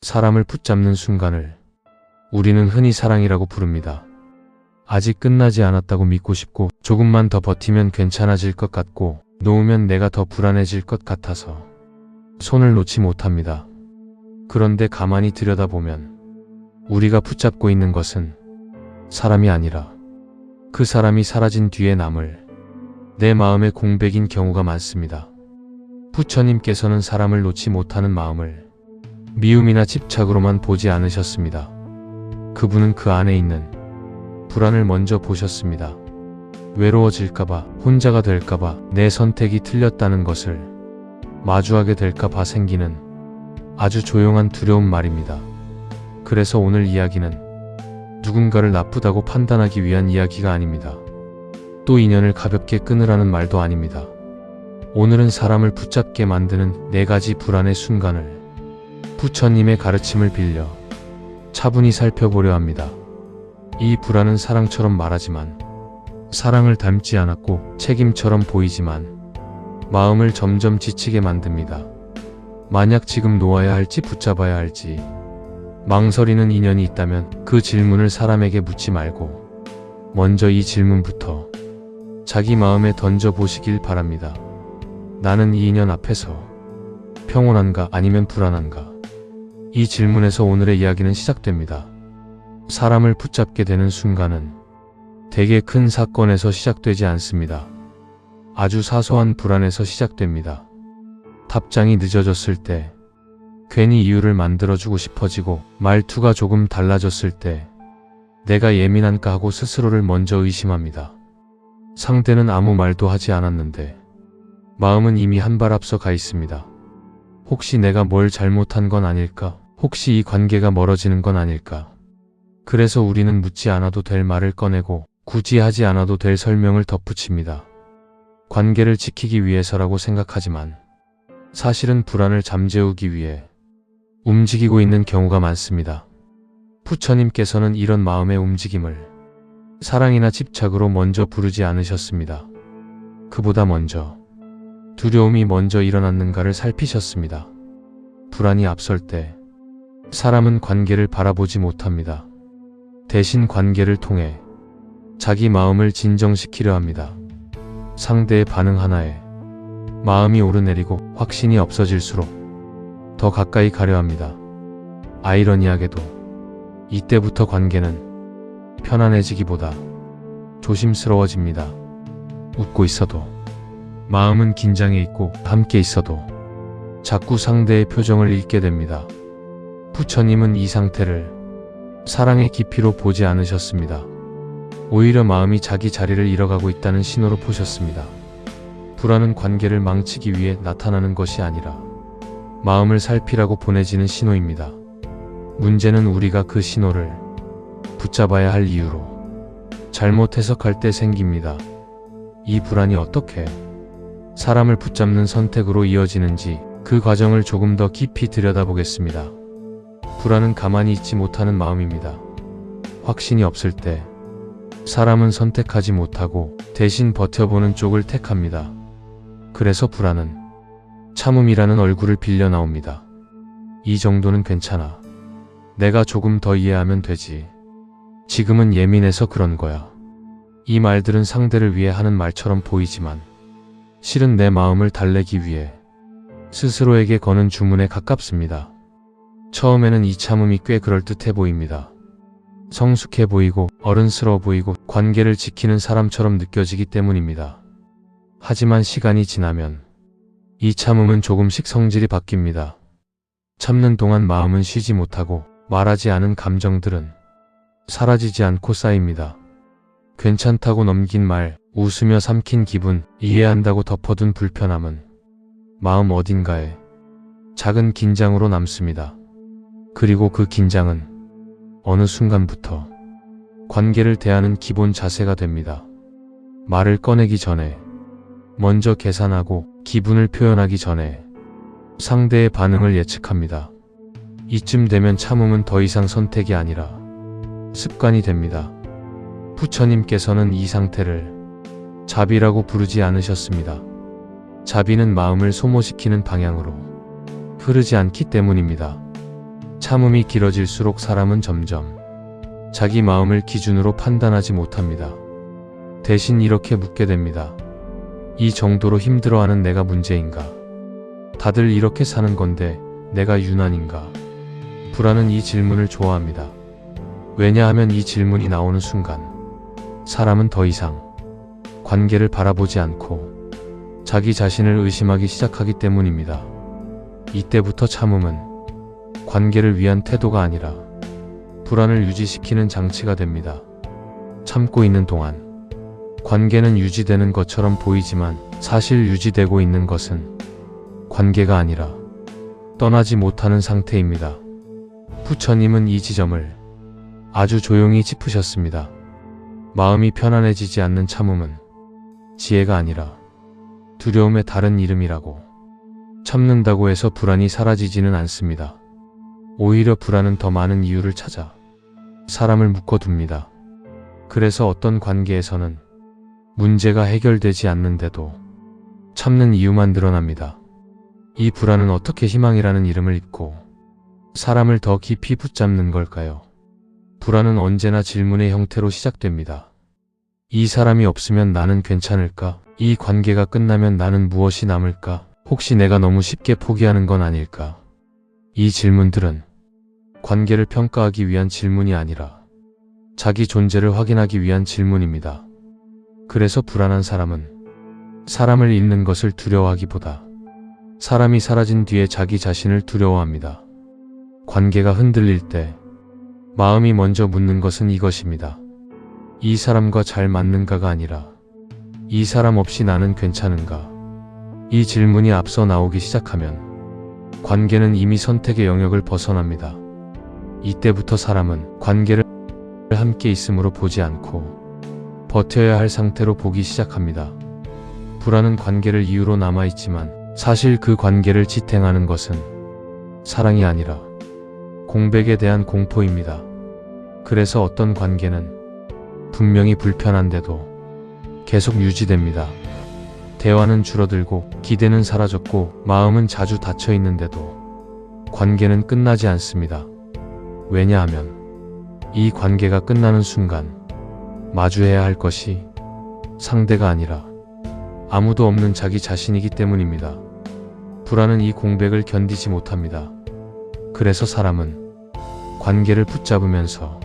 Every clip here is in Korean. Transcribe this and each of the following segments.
사람을 붙잡는 순간을 우리는 흔히 사랑이라고 부릅니다. 아직 끝나지 않았다고 믿고 싶고, 조금만 더 버티면 괜찮아질 것 같고, 놓으면 내가 더 불안해질 것 같아서 손을 놓지 못합니다. 그런데 가만히 들여다보면 우리가 붙잡고 있는 것은 사람이 아니라 그 사람이 사라진 뒤에 남을 내 마음의 공백인 경우가 많습니다. 부처님께서는 사람을 놓지 못하는 마음을 미움이나 집착으로만 보지 않으셨습니다. 그분은 그 안에 있는 불안을 먼저 보셨습니다. 외로워질까봐, 혼자가 될까봐, 내 선택이 틀렸다는 것을 마주하게 될까봐 생기는 아주 조용한 두려움 말입니다. 그래서 오늘 이야기는 누군가를 나쁘다고 판단하기 위한 이야기가 아닙니다. 또 인연을 가볍게 끊으라는 말도 아닙니다. 오늘은 사람을 붙잡게 만드는 4가지 불안의 순간을 부처님의 가르침을 빌려 차분히 살펴보려 합니다. 이 불안은 사랑처럼 말하지만, 사랑을 닮지 않았고 책임처럼 보이지만 마음을 점점 지치게 만듭니다. 만약 지금 놓아야 할지 붙잡아야 할지 망설이는 인연이 있다면 그 질문을 사람에게 묻지 말고 먼저 이 질문부터 자기 마음에 던져보시길 바랍니다. 나는 이 인연 앞에서 평온한가 아니면 불안한가? 이 질문에서 오늘의 이야기는 시작됩니다. 사람을 붙잡게 되는 순간은 대개 큰 사건에서 시작되지 않습니다. 아주 사소한 불안에서 시작됩니다. 답장이 늦어졌을 때, 괜히 이유를 만들어주고 싶어지고, 말투가 조금 달라졌을 때 내가 예민한가 하고 스스로를 먼저 의심합니다. 상대는 아무 말도 하지 않았는데 마음은 이미 한 발 앞서 가 있습니다. 혹시 내가 뭘 잘못한 건 아닐까? 혹시 이 관계가 멀어지는 건 아닐까? 그래서 우리는 묻지 않아도 될 말을 꺼내고 굳이 하지 않아도 될 설명을 덧붙입니다. 관계를 지키기 위해서라고 생각하지만 사실은 불안을 잠재우기 위해 움직이고 있는 경우가 많습니다. 부처님께서는 이런 마음의 움직임을 사랑이나 집착으로 먼저 부르지 않으셨습니다. 그보다 먼저 두려움이 먼저 일어났는가를 살피셨습니다. 불안이 앞설 때 사람은 관계를 바라보지 못합니다. 대신 관계를 통해 자기 마음을 진정시키려 합니다. 상대의 반응 하나에 마음이 오르내리고 확신이 없어질수록 더 가까이 가려 합니다. 아이러니하게도 이때부터 관계는 편안해지기보다 조심스러워집니다. 웃고 있어도, 마음은 긴장해 있고, 함께 있어도 자꾸 상대의 표정을 읽게 됩니다. 부처님은 이 상태를 사랑의 깊이로 보지 않으셨습니다. 오히려 마음이 자기 자리를 잃어가고 있다는 신호로 보셨습니다. 불안은 관계를 망치기 위해 나타나는 것이 아니라 마음을 살피라고 보내지는 신호입니다. 문제는 우리가 그 신호를 붙잡아야 할 이유로 잘못 해석할 때 생깁니다. 이 불안이 어떻게 사람을 붙잡는 선택으로 이어지는지 그 과정을 조금 더 깊이 들여다보겠습니다. 불안은 가만히 있지 못하는 마음입니다. 확신이 없을 때 사람은 선택하지 못하고 대신 버텨보는 쪽을 택합니다. 그래서 불안은 참음이라는 얼굴을 빌려 나옵니다. 이 정도는 괜찮아. 내가 조금 더 이해하면 되지. 지금은 예민해서 그런 거야. 이 말들은 상대를 위해 하는 말처럼 보이지만 실은 내 마음을 달래기 위해 스스로에게 거는 주문에 가깝습니다. 처음에는 이 참음이 꽤 그럴듯해 보입니다. 성숙해 보이고 어른스러워 보이고 관계를 지키는 사람처럼 느껴지기 때문입니다. 하지만 시간이 지나면 이 참음은 조금씩 성질이 바뀝니다. 참는 동안 마음은 쉬지 못하고 말하지 않은 감정들은 사라지지 않고 쌓입니다. 괜찮다고 넘긴 말, 웃으며 삼킨 기분, 이해한다고 덮어둔 불편함은 마음 어딘가에 작은 긴장으로 남습니다. 그리고 그 긴장은 어느 순간부터 관계를 대하는 기본 자세가 됩니다. 말을 꺼내기 전에, 먼저 계산하고 기분을 표현하기 전에 상대의 반응을 예측합니다. 이쯤 되면 참음은 더 이상 선택이 아니라 습관이 됩니다. 부처님께서는 이 상태를 자비라고 부르지 않으셨습니다. 자비는 마음을 소모시키는 방향으로 흐르지 않기 때문입니다. 참음이 길어질수록 사람은 점점 자기 마음을 기준으로 판단하지 못합니다. 대신 이렇게 묻게 됩니다. 이 정도로 힘들어하는 내가 문제인가? 다들 이렇게 사는 건데 내가 유난인가? 불안은 이 질문을 좋아합니다. 왜냐하면 이 질문이 나오는 순간 사람은 더 이상 관계를 바라보지 않고 자기 자신을 의심하기 시작하기 때문입니다. 이때부터 참음은 관계를 위한 태도가 아니라 불안을 유지시키는 장치가 됩니다. 참고 있는 동안 관계는 유지되는 것처럼 보이지만 사실 유지되고 있는 것은 관계가 아니라 떠나지 못하는 상태입니다. 부처님은 이 지점을 아주 조용히 짚으셨습니다. 마음이 편안해지지 않는 참음은 지혜가 아니라 두려움의 다른 이름이라고. 참는다고 해서 불안이 사라지지는 않습니다. 오히려 불안은 더 많은 이유를 찾아 사람을 묶어둡니다. 그래서 어떤 관계에서는 문제가 해결되지 않는데도 참는 이유만 늘어납니다. 이 불안은 어떻게 희망이라는 이름을 입고 사람을 더 깊이 붙잡는 걸까요? 불안은 언제나 질문의 형태로 시작됩니다. 이 사람이 없으면 나는 괜찮을까? 이 관계가 끝나면 나는 무엇이 남을까? 혹시 내가 너무 쉽게 포기하는 건 아닐까? 이 질문들은 관계를 평가하기 위한 질문이 아니라 자기 존재를 확인하기 위한 질문입니다. 그래서 불안한 사람은 사람을 잃는 것을 두려워하기보다 사람이 사라진 뒤에 자기 자신을 두려워합니다. 관계가 흔들릴 때 마음이 먼저 묻는 것은 이것입니다. 이 사람과 잘 맞는가가 아니라 이 사람 없이 나는 괜찮은가? 이 질문이 앞서 나오기 시작하면 관계는 이미 선택의 영역을 벗어납니다. 이때부터 사람은 관계를 함께 있음으로 보지 않고 버텨야 할 상태로 보기 시작합니다. 불안은 관계를 이유로 남아있지만 사실 그 관계를 지탱하는 것은 사랑이 아니라 공백에 대한 공포입니다. 그래서 어떤 관계는 분명히 불편한데도 계속 유지됩니다. 대화는 줄어들고 기대는 사라졌고 마음은 자주 닫혀 있는데도 관계는 끝나지 않습니다. 왜냐하면 이 관계가 끝나는 순간 마주해야 할 것이 상대가 아니라 아무도 없는 자기 자신이기 때문입니다. 불안은 이 공백을 견디지 못합니다. 그래서 사람은 관계를 붙잡으면서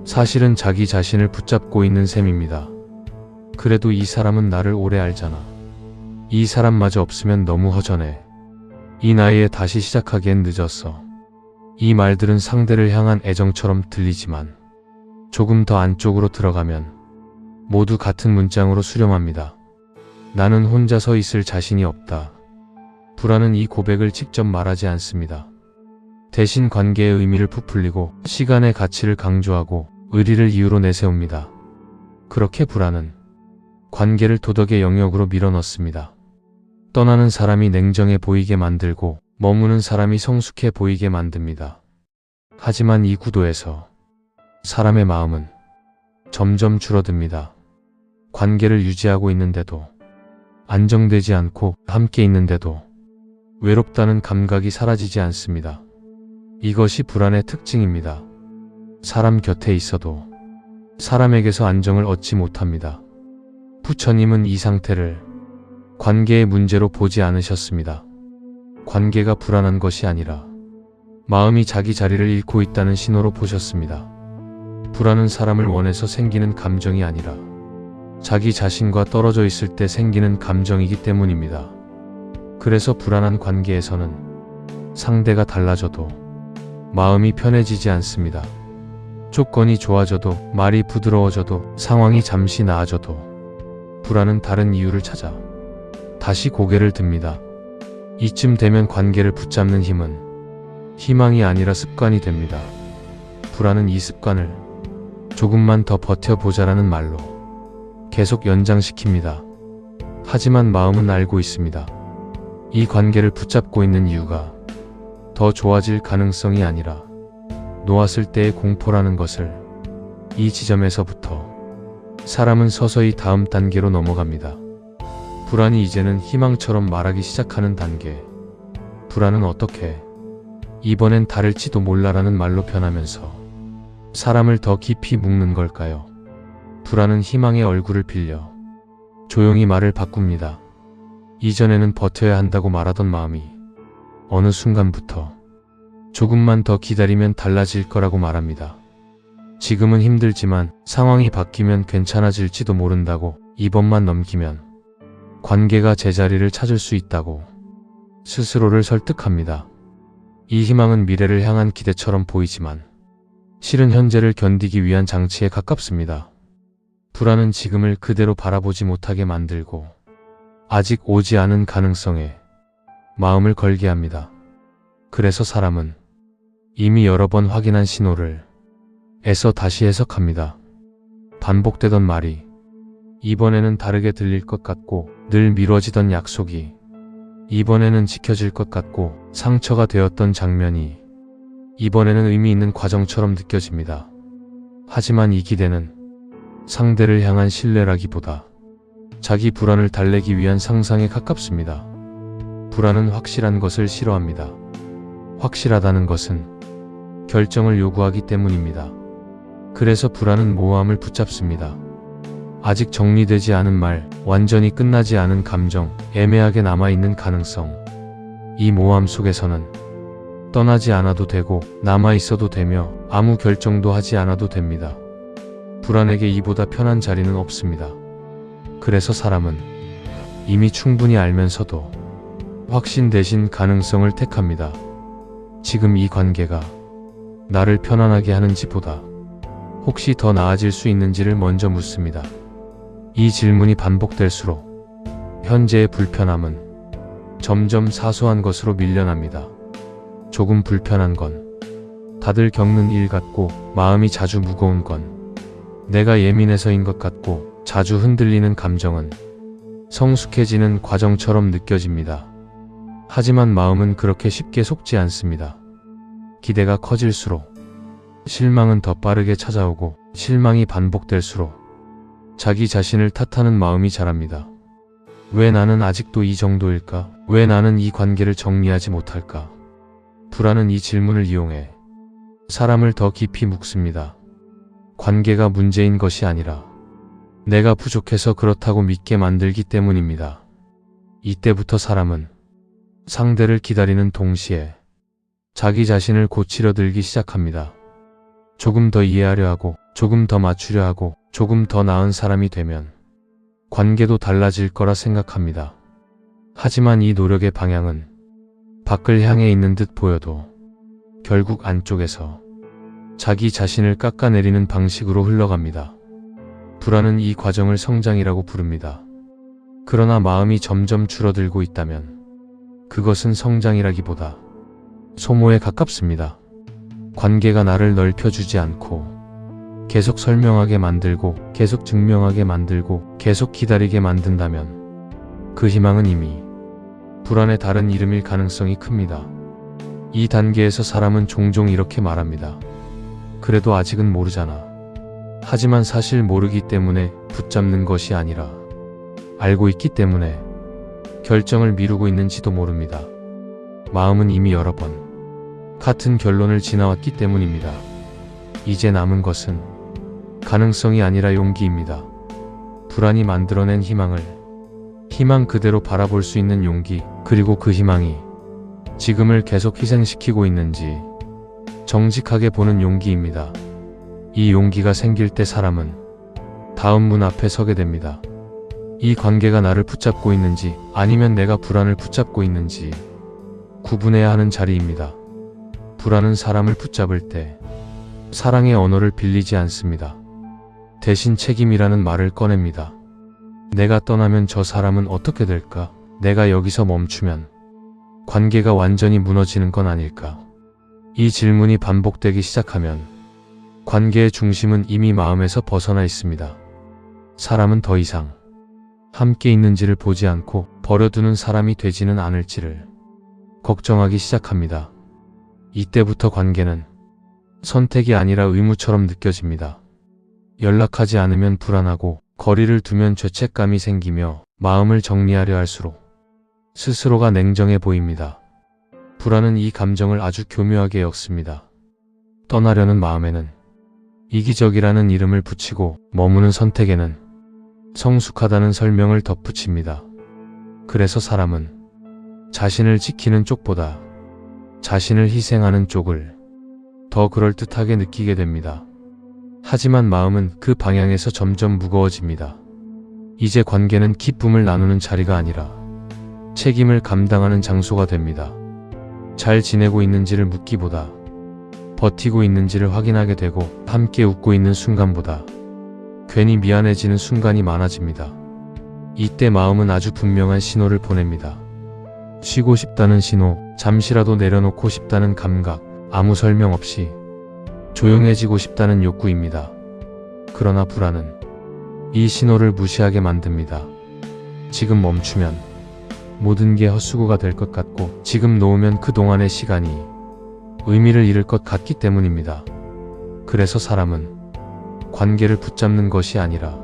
사실은 자기 자신을 붙잡고 있는 셈입니다. 그래도 이 사람은 나를 오래 알잖아. 이 사람마저 없으면 너무 허전해. 이 나이에 다시 시작하기엔 늦었어. 이 말들은 상대를 향한 애정처럼 들리지만 조금 더 안쪽으로 들어가면 모두 같은 문장으로 수렴합니다. 나는 혼자 서 있을 자신이 없다. 불안은 이 고백을 직접 말하지 않습니다. 대신 관계의 의미를 부풀리고 시간의 가치를 강조하고 의리를 이유로 내세웁니다. 그렇게 불안은 관계를 도덕의 영역으로 밀어넣습니다. 떠나는 사람이 냉정해 보이게 만들고 머무는 사람이 성숙해 보이게 만듭니다. 하지만 이 구도에서 사람의 마음은 점점 줄어듭니다. 관계를 유지하고 있는데도 안정되지 않고 함께 있는데도 외롭다는 감각이 사라지지 않습니다. 이것이 불안의 특징입니다. 사람 곁에 있어도 사람에게서 안정을 얻지 못합니다. 부처님은 이 상태를 관계의 문제로 보지 않으셨습니다. 관계가 불안한 것이 아니라 마음이 자기 자리를 잃고 있다는 신호로 보셨습니다. 불안은 사람을 원해서 생기는 감정이 아니라 자기 자신과 떨어져 있을 때 생기는 감정이기 때문입니다. 그래서 불안한 관계에서는 상대가 달라져도 마음이 편해지지 않습니다. 조건이 좋아져도 말이 부드러워져도 상황이 잠시 나아져도 불안은 다른 이유를 찾아 다시 고개를 듭니다. 이쯤 되면 관계를 붙잡는 힘은 희망이 아니라 습관이 됩니다. 불안은 이 습관을 조금만 더 버텨보자라는 말로 계속 연장시킵니다. 하지만 마음은 알고 있습니다. 이 관계를 붙잡고 있는 이유가 더 좋아질 가능성이 아니라 놓았을 때의 공포라는 것을. 이 지점에서부터 사람은 서서히 다음 단계로 넘어갑니다. 불안이 이제는 희망처럼 말하기 시작하는 단계. 불안은 어떻게 이번엔 다를지도 몰라라는 말로 변하면서 사람을 더 깊이 묶는 걸까요? 불안은 희망의 얼굴을 빌려 조용히 말을 바꿉니다. 이전에는 버텨야 한다고 말하던 마음이 어느 순간부터 조금만 더 기다리면 달라질 거라고 말합니다. 지금은 힘들지만 상황이 바뀌면 괜찮아질지도 모른다고, 이번만 넘기면 관계가 제자리를 찾을 수 있다고 스스로를 설득합니다. 이 희망은 미래를 향한 기대처럼 보이지만 실은 현재를 견디기 위한 장치에 가깝습니다. 불안은 지금을 그대로 바라보지 못하게 만들고 아직 오지 않은 가능성에 마음을 걸게 합니다. 그래서 사람은 이미 여러 번 확인한 신호를 애써 다시 해석합니다. 반복되던 말이 이번에는 다르게 들릴 것 같고, 늘 미뤄지던 약속이 이번에는 지켜질 것 같고, 상처가 되었던 장면이 이번에는 의미 있는 과정처럼 느껴집니다. 하지만 이 기대는 상대를 향한 신뢰라기보다 자기 불안을 달래기 위한 상상에 가깝습니다. 불안은 확실한 것을 싫어합니다. 확실하다는 것은 결정을 요구하기 때문입니다. 그래서 불안은 모호함을 붙잡습니다. 아직 정리되지 않은 말, 완전히 끝나지 않은 감정, 애매하게 남아있는 가능성. 이 모호함 속에서는 떠나지 않아도 되고 남아있어도 되며 아무 결정도 하지 않아도 됩니다. 불안에게 이보다 편한 자리는 없습니다. 그래서 사람은 이미 충분히 알면서도 확신 대신 가능성을 택합니다. 지금 이 관계가 나를 편안하게 하는지보다 혹시 더 나아질 수 있는지를 먼저 묻습니다. 이 질문이 반복될수록 현재의 불편함은 점점 사소한 것으로 밀려납니다. 조금 불편한 건 다들 겪는 일 같고, 마음이 자주 무거운 건 내가 예민해서인 것 같고, 자주 흔들리는 감정은 성숙해지는 과정처럼 느껴집니다. 하지만 마음은 그렇게 쉽게 속지 않습니다. 기대가 커질수록 실망은 더 빠르게 찾아오고, 실망이 반복될수록 자기 자신을 탓하는 마음이 자랍니다. 왜 나는 아직도 이 정도일까? 왜 나는 이 관계를 정리하지 못할까? 불안은 이 질문을 이용해 사람을 더 깊이 묶습니다. 관계가 문제인 것이 아니라 내가 부족해서 그렇다고 믿게 만들기 때문입니다. 이때부터 사람은 상대를 기다리는 동시에 자기 자신을 고치려 들기 시작합니다. 조금 더 이해하려 하고, 조금 더 맞추려 하고, 조금 더 나은 사람이 되면 관계도 달라질 거라 생각합니다. 하지만 이 노력의 방향은 밖을 향해 있는 듯 보여도 결국 안쪽에서 자기 자신을 깎아내리는 방식으로 흘러갑니다. 불안은 이 과정을 성장이라고 부릅니다. 그러나 마음이 점점 줄어들고 있다면 그것은 성장이라기보다 소모에 가깝습니다. 관계가 나를 넓혀주지 않고 계속 설명하게 만들고, 계속 증명하게 만들고, 계속 기다리게 만든다면 그 희망은 이미 불안의 다른 이름일 가능성이 큽니다. 이 단계에서 사람은 종종 이렇게 말합니다. 그래도 아직은 모르잖아. 하지만 사실 모르기 때문에 붙잡는 것이 아니라 알고 있기 때문에 결정을 미루고 있는지도 모릅니다. 마음은 이미 여러 번 같은 결론을 지나왔기 때문입니다. 이제 남은 것은 가능성이 아니라 용기입니다. 불안이 만들어낸 희망을 희망 그대로 바라볼 수 있는 용기, 그리고 그 희망이 지금을 계속 희생시키고 있는지 정직하게 보는 용기입니다. 이 용기가 생길 때 사람은 다음 문 앞에 서게 됩니다. 이 관계가 나를 붙잡고 있는지 아니면 내가 불안을 붙잡고 있는지 구분해야 하는 자리입니다. 불안은 사람을 붙잡을 때 사랑의 언어를 빌리지 않습니다. 대신 책임이라는 말을 꺼냅니다. 내가 떠나면 저 사람은 어떻게 될까? 내가 여기서 멈추면 관계가 완전히 무너지는 건 아닐까? 이 질문이 반복되기 시작하면 관계의 중심은 이미 마음에서 벗어나 있습니다. 사람은 더 이상 함께 있는지를 보지 않고 버려두는 사람이 되지는 않을지를 걱정하기 시작합니다. 이때부터 관계는 선택이 아니라 의무처럼 느껴집니다. 연락하지 않으면 불안하고, 거리를 두면 죄책감이 생기며 마음을 정리하려 할수록 스스로가 냉정해 보입니다. 불안은 이 감정을 아주 교묘하게 엮습니다. 떠나려는 마음에는 이기적이라는 이름을 붙이고 머무는 선택에는 성숙하다는 설명을 덧붙입니다. 그래서 사람은 자신을 지키는 쪽보다 자신을 희생하는 쪽을 더 그럴듯하게 느끼게 됩니다. 하지만 마음은 그 방향에서 점점 무거워집니다. 이제 관계는 기쁨을 나누는 자리가 아니라 책임을 감당하는 장소가 됩니다. 잘 지내고 있는지를 묻기보다 버티고 있는지를 확인하게 되고 함께 웃고 있는 순간보다 괜히 미안해지는 순간이 많아집니다. 이때 마음은 아주 분명한 신호를 보냅니다. 쉬고 싶다는 신호, 잠시라도 내려놓고 싶다는 감각, 아무 설명 없이 조용해지고 싶다는 욕구입니다. 그러나 불안은 이 신호를 무시하게 만듭니다. 지금 멈추면 모든 게 헛수고가 될 것 같고 지금 놓으면 그동안의 시간이 의미를 잃을 것 같기 때문입니다. 그래서 사람은 관계를 붙잡는 것이 아니라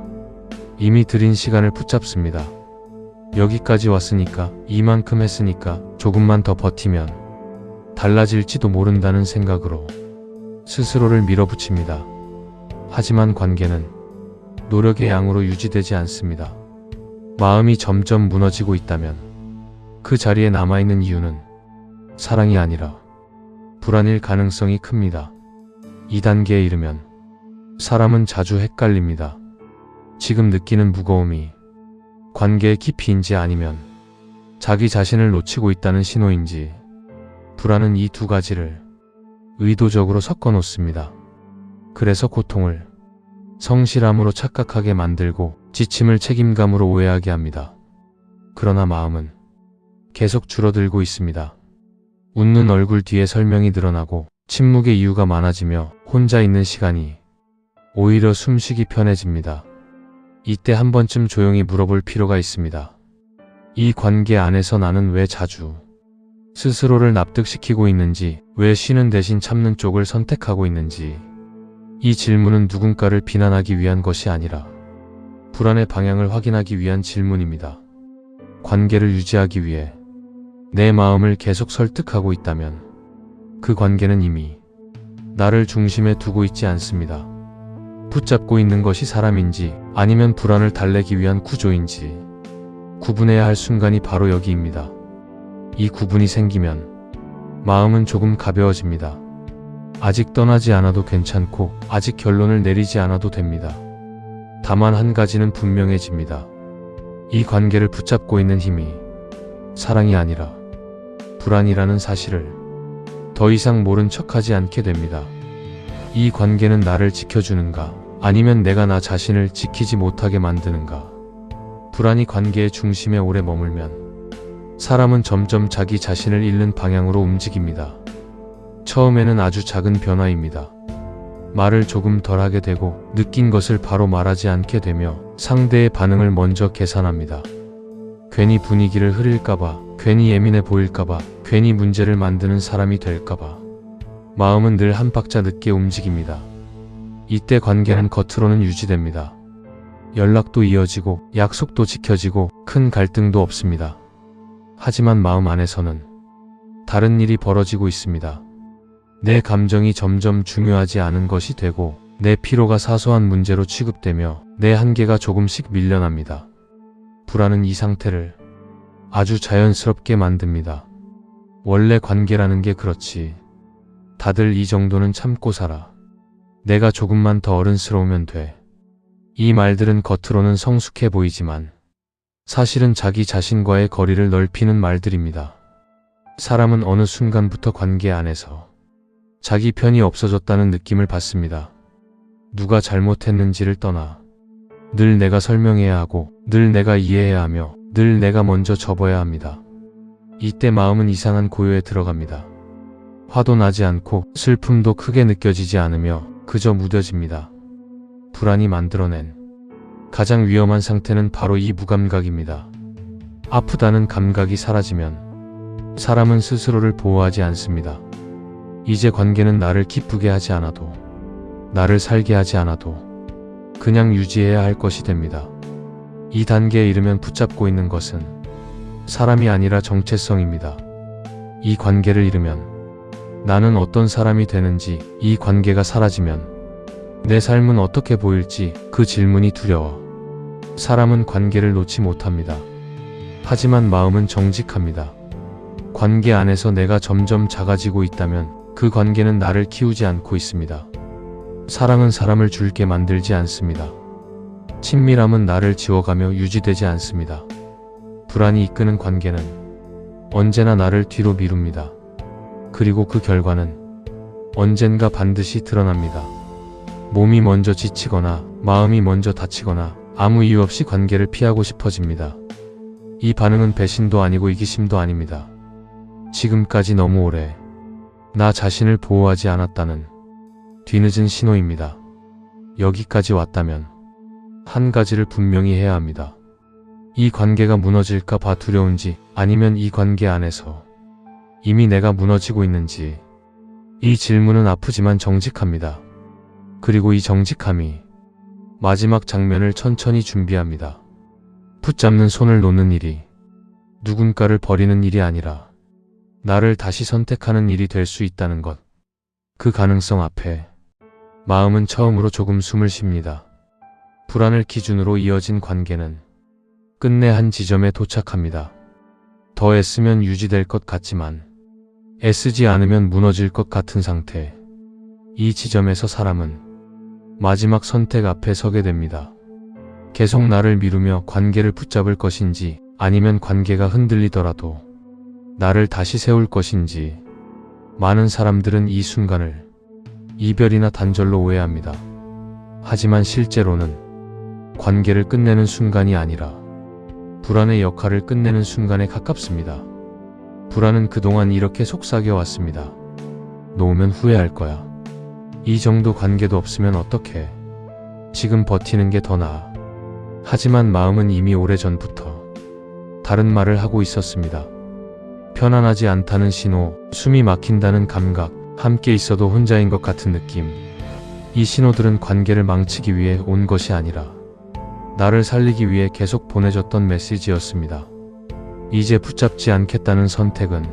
이미 들인 시간을 붙잡습니다. 여기까지 왔으니까, 이만큼 했으니까 조금만 더 버티면 달라질지도 모른다는 생각으로 스스로를 밀어붙입니다. 하지만 관계는 노력의 양으로 유지되지 않습니다. 마음이 점점 무너지고 있다면 그 자리에 남아있는 이유는 사랑이 아니라 불안일 가능성이 큽니다. 이 단계에 이르면 사람은 자주 헷갈립니다. 지금 느끼는 무거움이 관계의 깊이인지 아니면 자기 자신을 놓치고 있다는 신호인지, 불안은 이 두 가지를 의도적으로 섞어 놓습니다. 그래서 고통을 성실함으로 착각하게 만들고 지침을 책임감으로 오해하게 합니다. 그러나 마음은 계속 줄어들고 있습니다. 웃는 얼굴 뒤에 설명이 늘어나고 침묵의 이유가 많아지며 혼자 있는 시간이 오히려 숨쉬기 편해집니다. 이때 한 번쯤 조용히 물어볼 필요가 있습니다. 이 관계 안에서 나는 왜 자주 스스로를 납득시키고 있는지, 왜 쉬는 대신 참는 쪽을 선택하고 있는지. 이 질문은 누군가를 비난하기 위한 것이 아니라 불안의 방향을 확인하기 위한 질문입니다. 관계를 유지하기 위해 내 마음을 계속 설득하고 있다면 그 관계는 이미 나를 중심에 두고 있지 않습니다. 붙잡고 있는 것이 사람인지 아니면 불안을 달래기 위한 구조인지 구분해야 할 순간이 바로 여기입니다. 이 구분이 생기면 마음은 조금 가벼워집니다. 아직 떠나지 않아도 괜찮고 아직 결론을 내리지 않아도 됩니다. 다만 한 가지는 분명해집니다. 이 관계를 붙잡고 있는 힘이 사랑이 아니라 불안이라는 사실을 더 이상 모른 척하지 않게 됩니다. 이 관계는 나를 지켜주는가, 아니면 내가 나 자신을 지키지 못하게 만드는가. 불안이 관계의 중심에 오래 머물면 사람은 점점 자기 자신을 잃는 방향으로 움직입니다. 처음에는 아주 작은 변화입니다. 말을 조금 덜 하게 되고 느낀 것을 바로 말하지 않게 되며 상대의 반응을 먼저 계산합니다. 괜히 분위기를 흐릴까봐, 괜히 예민해 보일까봐, 괜히 문제를 만드는 사람이 될까봐. 마음은 늘 한 박자 늦게 움직입니다. 이때 관계는 겉으로는 유지됩니다. 연락도 이어지고 약속도 지켜지고 큰 갈등도 없습니다. 하지만 마음 안에서는 다른 일이 벌어지고 있습니다. 내 감정이 점점 중요하지 않은 것이 되고 내 피로가 사소한 문제로 취급되며 내 한계가 조금씩 밀려납니다. 불안은 이 상태를 아주 자연스럽게 만듭니다. 원래 관계라는 게 그렇지. 다들 이 정도는 참고 살아. 내가 조금만 더 어른스러우면 돼. 이 말들은 겉으로는 성숙해 보이지만 사실은 자기 자신과의 거리를 넓히는 말들입니다. 사람은 어느 순간부터 관계 안에서 자기 편이 없어졌다는 느낌을 받습니다. 누가 잘못했는지를 떠나 늘 내가 설명해야 하고 늘 내가 이해해야 하며 늘 내가 먼저 접어야 합니다. 이때 마음은 이상한 고요에 들어갑니다. 화도 나지 않고 슬픔도 크게 느껴지지 않으며 그저 무뎌집니다. 불안이 만들어낸 가장 위험한 상태는 바로 이 무감각입니다. 아프다는 감각이 사라지면 사람은 스스로를 보호하지 않습니다. 이제 관계는 나를 기쁘게 하지 않아도, 나를 살게 하지 않아도 그냥 유지해야 할 것이 됩니다. 이 단계에 이르면 붙잡고 있는 것은 사람이 아니라 정체성입니다. 이 관계를 잃으면 나는 어떤 사람이 되는지, 이 관계가 사라지면 내 삶은 어떻게 보일지 그 질문이 두려워. 사람은 관계를 놓지 못합니다. 하지만 마음은 정직합니다. 관계 안에서 내가 점점 작아지고 있다면 그 관계는 나를 키우지 않고 있습니다. 사랑은 사람을 줄게 만들지 않습니다. 친밀함은 나를 지워가며 유지되지 않습니다. 불안이 이끄는 관계는 언제나 나를 뒤로 미룹니다. 그리고 그 결과는 언젠가 반드시 드러납니다. 몸이 먼저 지치거나 마음이 먼저 다치거나 아무 이유 없이 관계를 피하고 싶어집니다. 이 반응은 배신도 아니고 이기심도 아닙니다. 지금까지 너무 오래 나 자신을 보호하지 않았다는 뒤늦은 신호입니다. 여기까지 왔다면 한 가지를 분명히 해야 합니다. 이 관계가 무너질까 봐 두려운지, 아니면 이 관계 안에서 이미 내가 무너지고 있는지. 이 질문은 아프지만 정직합니다. 그리고 이 정직함이 마지막 장면을 천천히 준비합니다. 붙잡는 손을 놓는 일이 누군가를 버리는 일이 아니라 나를 다시 선택하는 일이 될 수 있다는 것. 그 가능성 앞에 마음은 처음으로 조금 숨을 쉽니다. 불안을 기준으로 이어진 관계는 끝내 한 지점에 도착합니다. 더 애쓰면 유지될 것 같지만 애쓰지 않으면 무너질 것 같은 상태. 이 지점에서 사람은 마지막 선택 앞에 서게 됩니다. 계속 나를 미루며 관계를 붙잡을 것인지, 아니면 관계가 흔들리더라도 나를 다시 세울 것인지. 많은 사람들은 이 순간을 이별이나 단절로 오해합니다. 하지만 실제로는 관계를 끝내는 순간이 아니라 불안의 역할을 끝내는 순간에 가깝습니다. 불안은 그동안 이렇게 속삭여왔습니다. 놓으면 후회할 거야. 이 정도 관계도 없으면 어떡해. 지금 버티는 게 더 나아. 하지만 마음은 이미 오래전부터 다른 말을 하고 있었습니다. 편안하지 않다는 신호, 숨이 막힌다는 감각, 함께 있어도 혼자인 것 같은 느낌. 이 신호들은 관계를 망치기 위해 온 것이 아니라 나를 살리기 위해 계속 보내줬던 메시지였습니다. 이제 붙잡지 않겠다는 선택은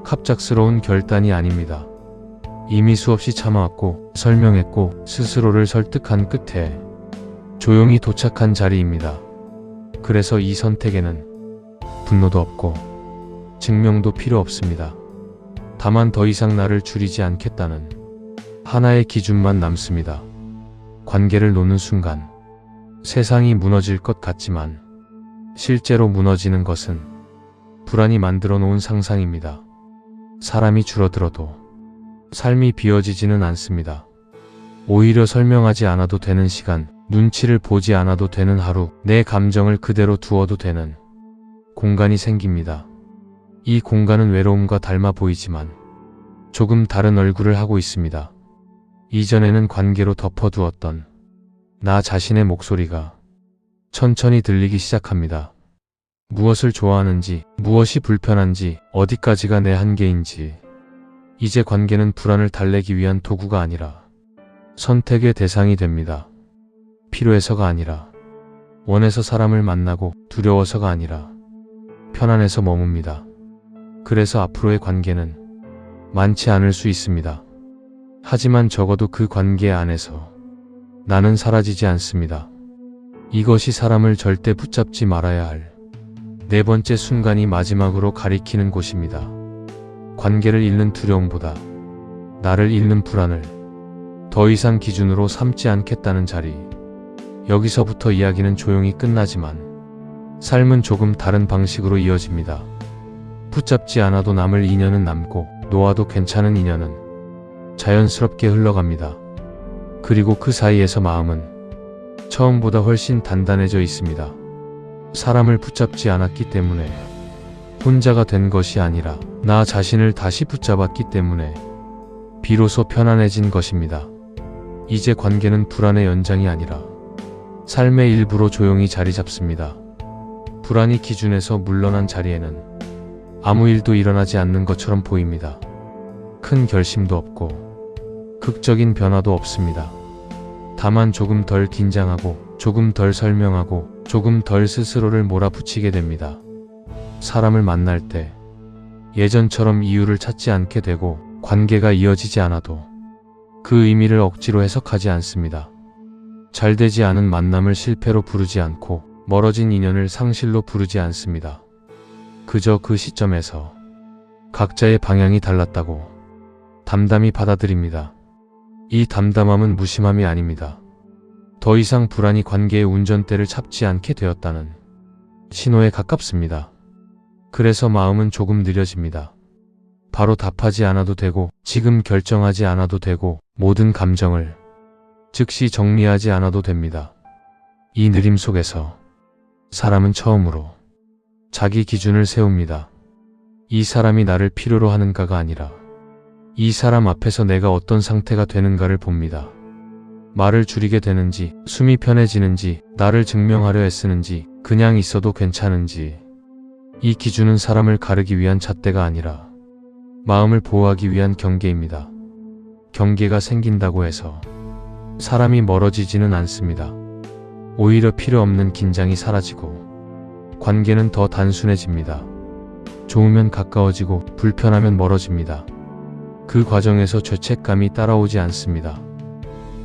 갑작스러운 결단이 아닙니다. 이미 수없이 참아왔고 설명했고 스스로를 설득한 끝에 조용히 도착한 자리입니다. 그래서 이 선택에는 분노도 없고 증명도 필요 없습니다. 다만 더 이상 나를 줄이지 않겠다는 하나의 기준만 남습니다. 관계를 놓는 순간 세상이 무너질 것 같지만 실제로 무너지는 것은 불안이 만들어 놓은 상상입니다. 사람이 줄어들어도 삶이 비어지지는 않습니다. 오히려 설명하지 않아도 되는 시간, 눈치를 보지 않아도 되는 하루, 내 감정을 그대로 두어도 되는 공간이 생깁니다. 이 공간은 외로움과 닮아 보이지만 조금 다른 얼굴을 하고 있습니다. 이전에는 관계로 덮어두었던 나 자신의 목소리가 천천히 들리기 시작합니다. 무엇을 좋아하는지, 무엇이 불편한지, 어디까지가 내 한계인지. 이제 관계는 불안을 달래기 위한 도구가 아니라 선택의 대상이 됩니다. 필요해서가 아니라, 원해서 사람을 만나고, 두려워서가 아니라 편안해서 머뭅니다. 그래서 앞으로의 관계는 많지 않을 수 있습니다. 하지만 적어도 그 관계 안에서 나는 사라지지 않습니다. 이것이 사람을 절대 붙잡지 말아야 할 네 번째 순간이 마지막으로 가리키는 곳입니다. 관계를 잃는 두려움보다 나를 잃는 불안을 더 이상 기준으로 삼지 않겠다는 자리. 여기서부터 이야기는 조용히 끝나지만 삶은 조금 다른 방식으로 이어집니다. 붙잡지 않아도 남을 인연은 남고 놓아도 괜찮은 인연은 자연스럽게 흘러갑니다. 그리고 그 사이에서 마음은 처음보다 훨씬 단단해져 있습니다. 사람을 붙잡지 않았기 때문에, 혼자가 된 것이 아니라 나 자신을 다시 붙잡았기 때문에 비로소 편안해진 것입니다. 이제 관계는 불안의 연장이 아니라 삶의 일부로 조용히 자리 잡습니다. 불안이 기준에서 물러난 자리에는 아무 일도 일어나지 않는 것처럼 보입니다. 큰 결심도 없고 극적인 변화도 없습니다. 다만 조금 덜 긴장하고, 조금 덜 설명하고, 조금 덜 스스로를 몰아붙이게 됩니다. 사람을 만날 때 예전처럼 이유를 찾지 않게 되고 관계가 이어지지 않아도 그 의미를 억지로 해석하지 않습니다. 잘 되지 않은 만남을 실패로 부르지 않고 멀어진 인연을 상실로 부르지 않습니다. 그저 그 시점에서 각자의 방향이 달랐다고 담담히 받아들입니다. 이 담담함은 무심함이 아닙니다. 더 이상 불안이 관계의 운전대를 잡지 않게 되었다는 신호에 가깝습니다. 그래서 마음은 조금 느려집니다. 바로 답하지 않아도 되고 지금 결정하지 않아도 되고 모든 감정을 즉시 정리하지 않아도 됩니다. 이 느림 속에서 사람은 처음으로 자기 기준을 세웁니다. 이 사람이 나를 필요로 하는가가 아니라 이 사람 앞에서 내가 어떤 상태가 되는가를 봅니다. 말을 줄이게 되는지, 숨이 편해지는지, 나를 증명하려 애쓰는지, 그냥 있어도 괜찮은지. 이 기준은 사람을 가르기 위한 잣대가 아니라 마음을 보호하기 위한 경계입니다. 경계가 생긴다고 해서 사람이 멀어지지는 않습니다. 오히려 필요 없는 긴장이 사라지고 관계는 더 단순해집니다. 좋으면 가까워지고 불편하면 멀어집니다. 그 과정에서 죄책감이 따라오지 않습니다.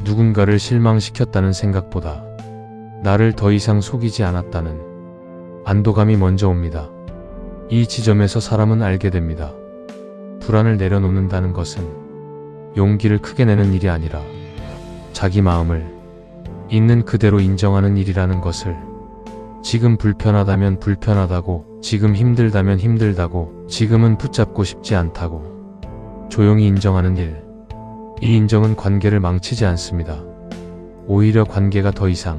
누군가를 실망시켰다는 생각보다 나를 더 이상 속이지 않았다는 안도감이 먼저 옵니다. 이 지점에서 사람은 알게 됩니다. 불안을 내려놓는다는 것은 용기를 크게 내는 일이 아니라 자기 마음을 있는 그대로 인정하는 일이라는 것을, 지금 불편하다면 불편하다고, 지금 힘들다면 힘들다고, 지금은 붙잡고 싶지 않다고 조용히 인정하는 일. 이 인정은 관계를 망치지 않습니다. 오히려 관계가 더 이상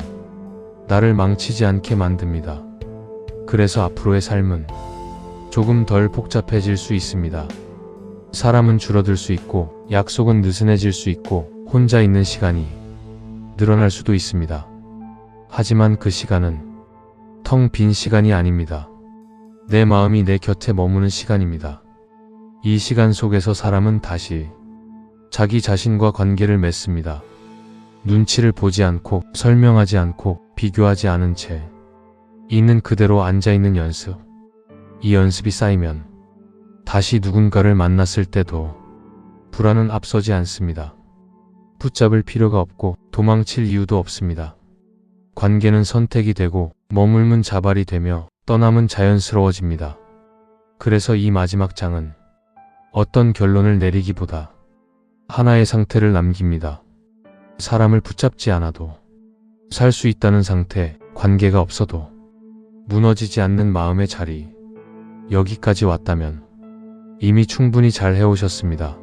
나를 망치지 않게 만듭니다. 그래서 앞으로의 삶은 조금 덜 복잡해질 수 있습니다. 사람은 줄어들 수 있고 약속은 느슨해질 수 있고 혼자 있는 시간이 늘어날 수도 있습니다. 하지만 그 시간은 텅 빈 시간이 아닙니다. 내 마음이 내 곁에 머무는 시간입니다. 이 시간 속에서 사람은 다시 자기 자신과 관계를 맺습니다. 눈치를 보지 않고 설명하지 않고 비교하지 않은 채 있는 그대로 앉아있는 연습. 이 연습이 쌓이면 다시 누군가를 만났을 때도 불안은 앞서지 않습니다. 붙잡을 필요가 없고 도망칠 이유도 없습니다. 관계는 선택이 되고 머물면 자발이 되며 떠남은 자연스러워집니다. 그래서 이 마지막 장은 어떤 결론을 내리기보다 하나의 상태를 남깁니다. 사람을 붙잡지 않아도 살 수 있다는 상태, 관계가 없어도 무너지지 않는 마음의 자리. 여기까지 왔다면 이미 충분히 잘 해오셨습니다.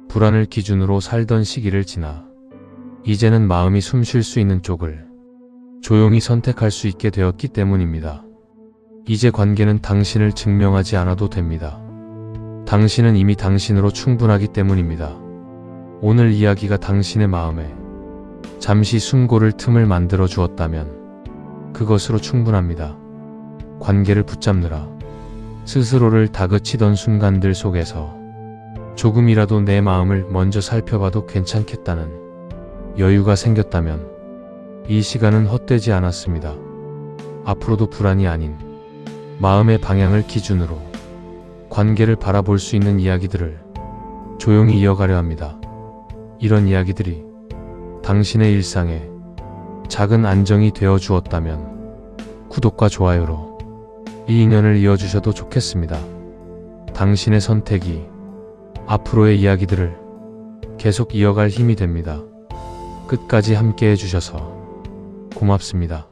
불안을 기준으로 살던 시기를 지나 이제는 마음이 숨 쉴 수 있는 쪽을 조용히 선택할 수 있게 되었기 때문입니다. 이제 관계는 당신을 증명하지 않아도 됩니다. 당신은 이미 당신으로 충분하기 때문입니다. 오늘 이야기가 당신의 마음에 잠시 숨고를 틈을 만들어 주었다면 그것으로 충분합니다. 관계를 붙잡느라 스스로를 다그치던 순간들 속에서 조금이라도 내 마음을 먼저 살펴봐도 괜찮겠다는 여유가 생겼다면 이 시간은 헛되지 않았습니다. 앞으로도 불안이 아닌 마음의 방향을 기준으로 관계를 바라볼 수 있는 이야기들을 조용히 이어가려 합니다. 이런 이야기들이 당신의 일상에 작은 안정이 되어 주었다면 구독과 좋아요로 이 인연을 이어주셔도 좋겠습니다. 당신의 선택이 앞으로의 이야기들을 계속 이어갈 힘이 됩니다. 끝까지 함께 해주셔서 고맙습니다.